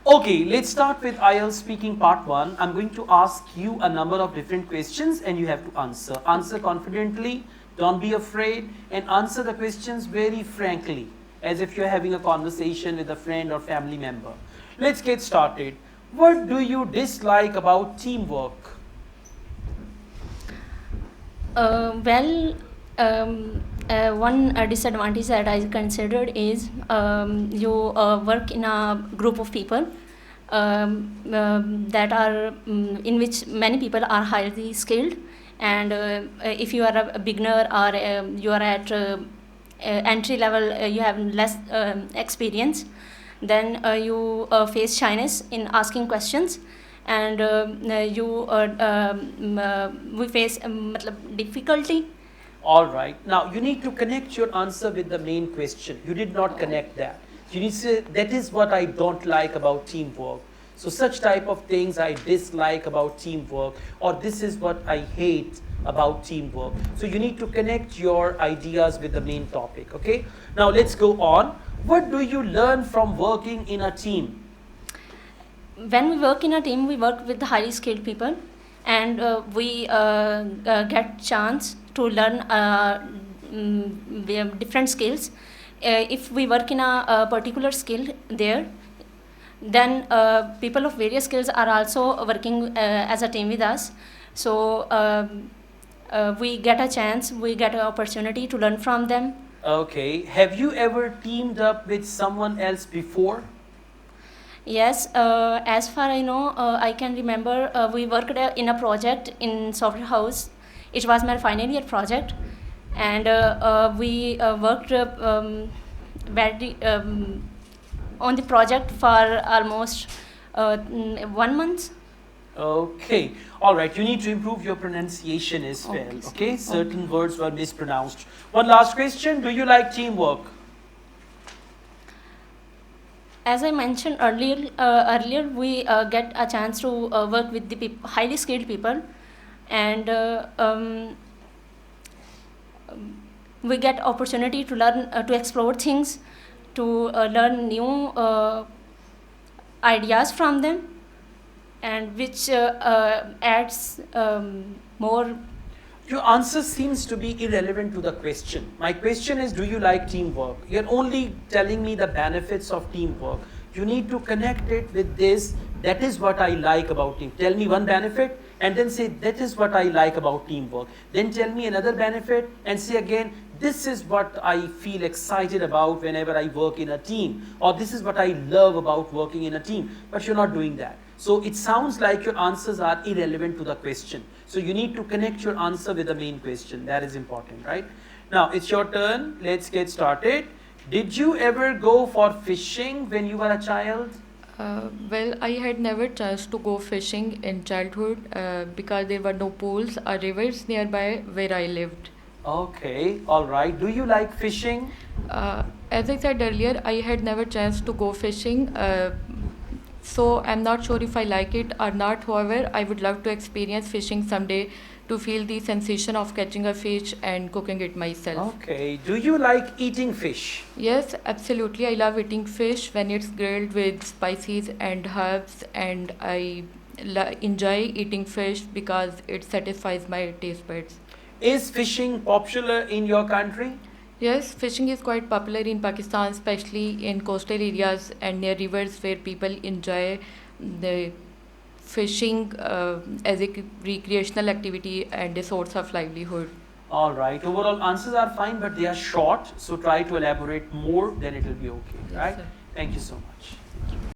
Okay, let's start with IELTS speaking part 1. I'm going to ask you a number of different questions and you have to answer. Answer confidently, don't be afraid, and answer the questions very frankly, as if you're having a conversation with a friend or family member. Let's get started. What do you dislike about teamwork? One disadvantage that I considered is you work in a group of people that are in which many people are highly skilled, and if you are a beginner or you are at entry level, you have less experience, then you face shyness in asking questions, and we face difficulty. All right. Now, you need to connect your answer with the main question. You did not connect that. You need to say, that is what I don't like about teamwork. So, such type of things I dislike about teamwork, or this is what I hate about teamwork. So, you need to connect your ideas with the main topic. Okay. Now, let's go on. What do you learn from working in a team? When we work in a team, we work with highly skilled people, and we get chance to learn we have different skills. If we work in a particular skill there, then people of various skills are also working as a team with us. So we get a chance, we get an opportunity to learn from them. Okay. Have you ever teamed up with someone else before? Yes, as far I know, I can remember we worked in a project in software house. It was my final year project, and we worked very, on the project for almost 1 month. Okay. All right. You need to improve your pronunciation as well. Okay, sir. Okay. Certain words were mispronounced. One last question. Do you like teamwork? As I mentioned earlier, we get a chance to work with the highly skilled people, and we get opportunity to learn, to explore things, to learn new ideas from them, and which adds more. Your answer seems to be irrelevant to the question. My question is, do you like teamwork? You're only telling me the benefits of teamwork. You need to connect it with this. That is what I like about team. Tell me one benefit and then say, that is what I like about teamwork. Then tell me another benefit and say again, this is what I feel excited about whenever I work in a team. Or this is what I love about working in a team. But you're not doing that. So it sounds like your answers are irrelevant to the question. So you need to connect your answer with the main question. That is important, right? Now it's your turn. Let's get started. Did you ever go for fishing when you were a child? Well, I had never chance to go fishing in childhood because there were no pools or rivers nearby where I lived. Okay, all right. Do you like fishing? As I said earlier, I had never chance to go fishing, so I'm not sure if I like it or not. However, I would love to experience fishing someday to feel the sensation of catching a fish and cooking it myself. Okay. Do you like eating fish? Yes, absolutely. I love eating fish when it's grilled with spices and herbs, and I enjoy eating fish because it satisfies my taste buds. Is fishing popular in your country? Yes, fishing is quite popular in Pakistan, especially in coastal areas and near rivers where people enjoy the fishing as a recreational activity and a source of livelihood. All right. Overall answers are fine, but they are short. So try to elaborate more, then it will be okay. Yes, Right? sir. Thank you so much.